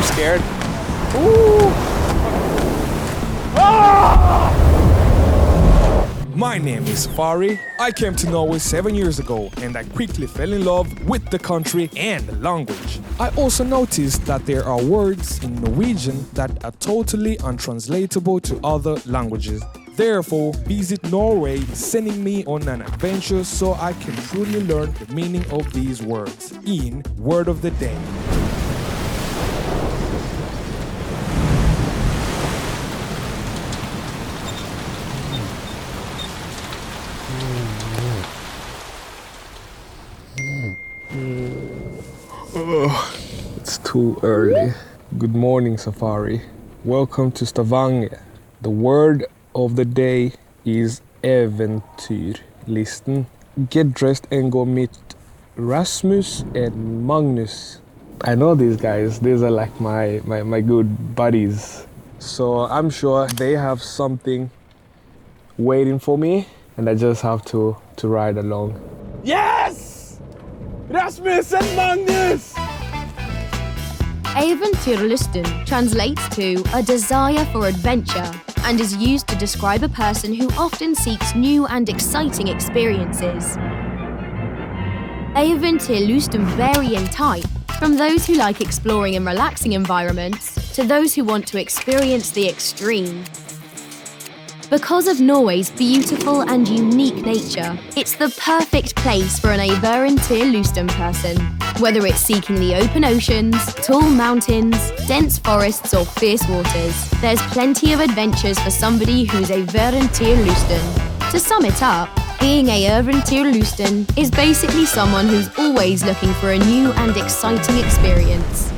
scared. Ooh. Ah! My name is Safari. I came to Norway 7 years ago and I quickly fell in love with the country and the language. I also noticed that there are words in Norwegian that are totally untranslatable to other languages. Therefore, Visit Norway is sending me on an adventure so I can truly learn the meaning of these words in Word of the Day. Oh, it's too early. Good morning, Safari. Welcome to Stavanger. The word of the day is Eventyrlysten. Get dressed and go meet Rasmus and Magnus. I know these guys. These are like my good buddies. So I'm sure they have something waiting for me and I just have to ride along. Yes! Rasmus and Magnus! Eventyrlysten translates to a desire for adventure and is used to describe a person who often seeks new and exciting experiences. Eventyrlysten vary in type, from those who like exploring and relaxing environments to those who want to experience the extreme. Because of Norway's beautiful and unique nature, it's the perfect place for an Eventyrlysten person. Whether it's seeking the open oceans, tall mountains, dense forests or fierce waters, there's plenty of adventures for somebody who's Eventyrlysten. To sum it up, being Eventyrlysten is basically someone who's always looking for a new and exciting experience.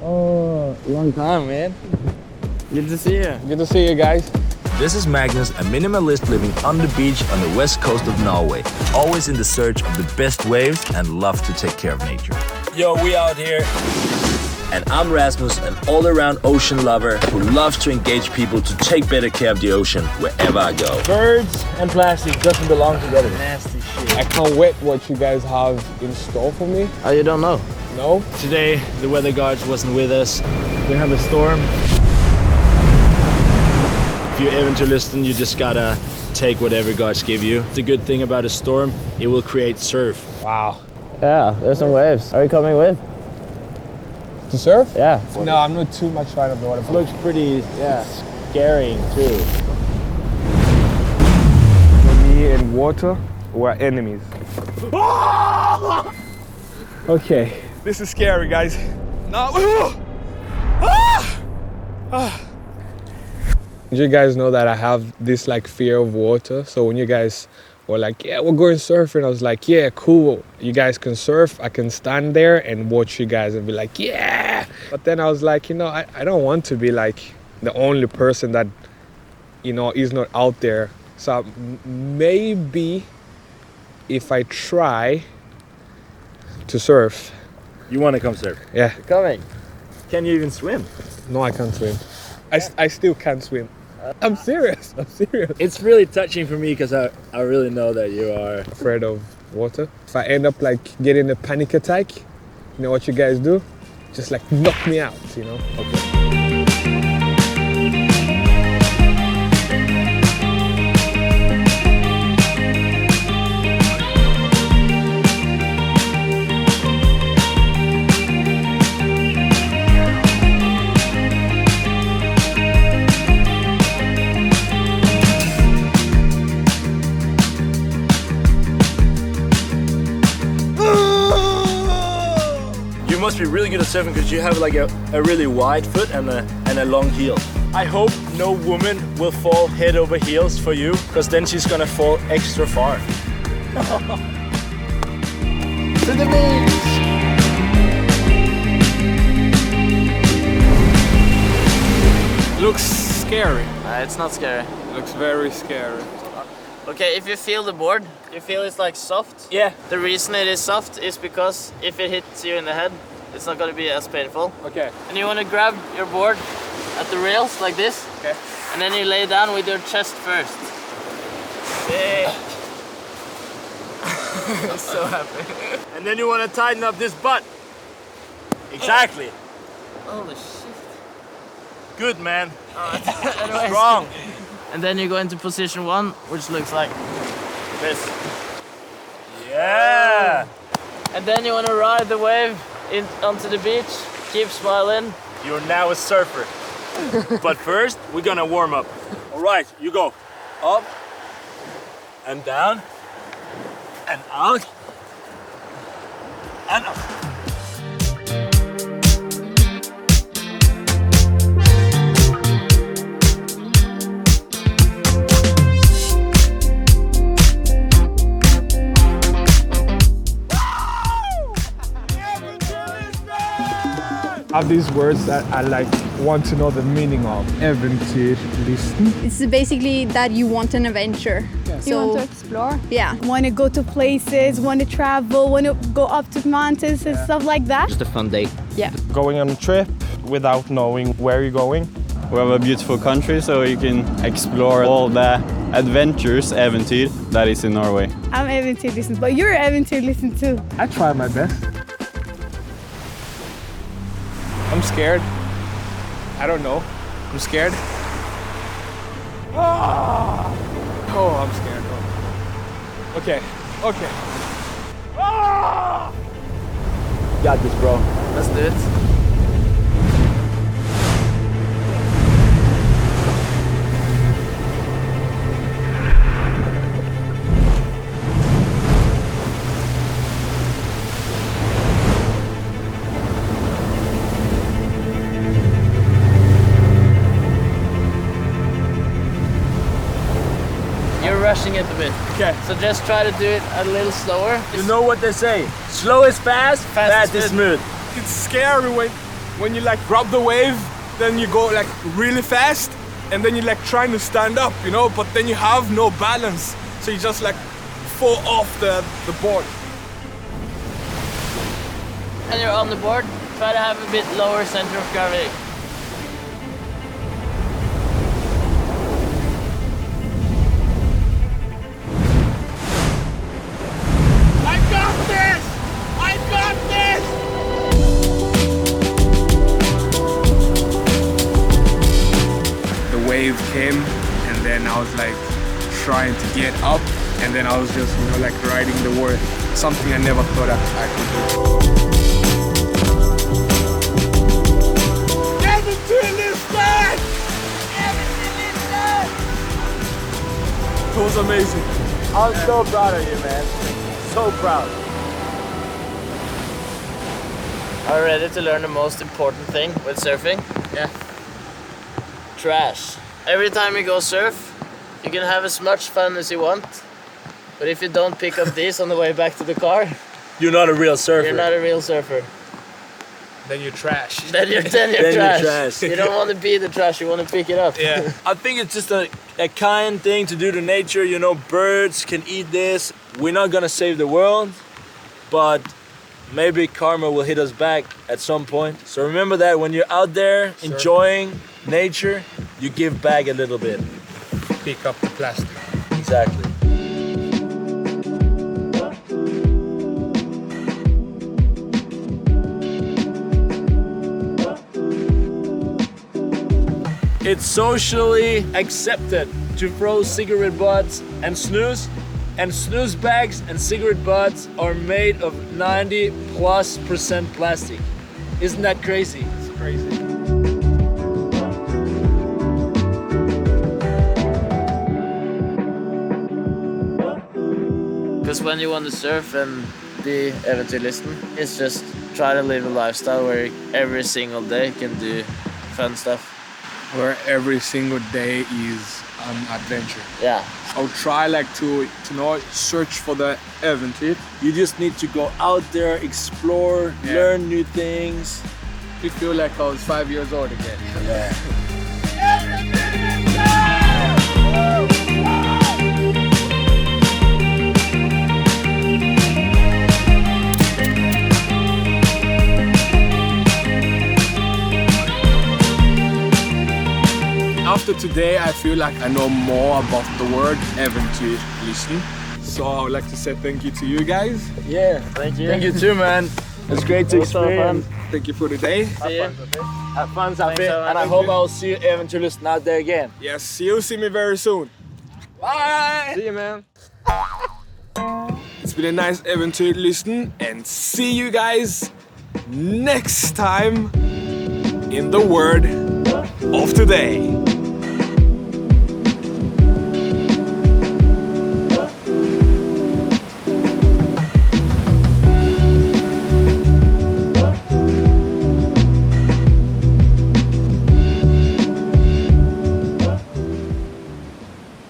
Oh, long time, man. Good to see you. Good to see you guys. This is Magnus, a minimalist living on the beach on the west coast of Norway, always in the search of the best waves and love to take care of nature. Yo, we out here. And I'm Rasmus, an all-around ocean lover who loves to engage people to take better care of the ocean wherever I go. Birds and plastic doesn't belong together. Nasty shit. I can't wait what you guys have in store for me. Oh, you don't know? No? Today, the weather guards wasn't with us. We have a storm. If you're Eventyrlysten, you just gotta take whatever guards give you. The good thing about a storm, it will create surf. Wow. Yeah, there's some waves. Are you coming with? To surf? Yeah. No, I'm not too much fan of the water. It looks pretty scary too. Me and water were enemies. Okay. This is scary, guys. No. You guys know that I have this like fear of water. So when you guys were like, yeah, we're going surfing, I was like, yeah, cool. You guys can surf. I can stand there and watch you guys and be like, yeah. But then I was like, you know, I don't want to be like the only person that, you know, is not out there. So maybe if I try to surf. You want to come surf? Yeah. You're coming. Can you even swim? No, I can't swim. I still can't swim. I'm serious. It's really touching for me because I really know that you are Afraid of water. If I end up like getting a panic attack, you know what you guys do? Just like knock me out, you know? Okay. You must be really good at surfing because you have like a really wide foot and a long heel. I hope no woman will fall head over heels for you because then she's gonna fall extra far. To the beach! Looks scary. It's not scary. Looks very scary. Okay, if you feel the board, you feel it's like soft. Yeah. The reason it is soft is because if it hits you in the head, it's not going to be as painful. Okay. And you want to grab your board at the rails like this. Okay. And then you lay down with your chest first. Yeah. So happy. And then you want to tighten up this butt. Exactly. Holy shit. Good, man. Anyways. Strong. And then you go into position 1, which looks like this. Yeah. And then you want to ride the wave onto the beach. Keep smiling. You're now a surfer. But first, we're gonna warm up. All right, you go. Up and down and out and up. I have these words that I like want to know the meaning of. Eventyrlysten. It's basically that you want an adventure. You want to explore? Yeah. Want to go to places, want to travel, want to go up to mountains and stuff like that. Just a fun day. Yeah. Going on a trip without knowing where you're going. We have a beautiful country, so you can explore all the adventures, eventyr, that is in Norway. I'm Eventyrlysten, but you're Eventyrlysten too. I try my best. I'm scared. I don't know. I'm scared. Ah! Oh, I'm scared. Oh. Okay. Okay. Ah! Got this, bro. Let's do it. You're rushing it a bit. Okay. So just try to do it a little slower. You know what they say? Slow is fast, fast is smooth. It's scary when you like grab the wave, then you go like really fast, and then you're like trying to stand up, you know, but then you have no balance. So you just like fall off the board. And you're on the board. Try to have a bit lower center of gravity. Wave came, and then I was like trying to get up, and then I was just, you know, like riding the wave. Something I never thought I could do. Eventyrlysten! Eventyrlysten! It was amazing. I'm so proud of you, man. So proud. Are you ready to learn the most important thing with surfing? Yeah. Trash. Every time you go surf, you can have as much fun as you want, but if you don't pick up these on the way back to the car, You're not a real surfer. you're not a real surfer. Then you're trash. Then you're Then you're trash. trash. You don't want to be the trash, you want to pick it up. Yeah. I think it's just a kind thing to do to nature. You know, birds can eat this. We're not gonna save the world, but maybe karma will hit us back at some point. So remember that when you're out there enjoying nature, you give back a little bit. Pick up the plastic. Exactly. It's socially accepted to throw cigarette butts and snooze bags and cigarette butts are made of 90+% plastic. Isn't that crazy? It's crazy. Because when you want to surf and be Eventyrlysten, it's just try to live a lifestyle where every single day you can do fun stuff. Where every single day is an adventure. Yeah. I'll try like to know, search for the Eventyrlysten. You just need to go out there, explore, Yeah. learn new things. I feel like I was 5 years old again. Yeah. after today, I feel like I know more about the word Eventyrlysten. So I would like to say thank you to you guys. Yeah, thank you. Thank you too, man. It's great to experience. Thank you for the day. See you. Have fun, Safi. And I hope I'll see you Eventyrlysten out there again. Yes, you'll see me very soon. Bye! See you, man. It's been a nice Eventyrlysten, and see you guys next time in the word of today.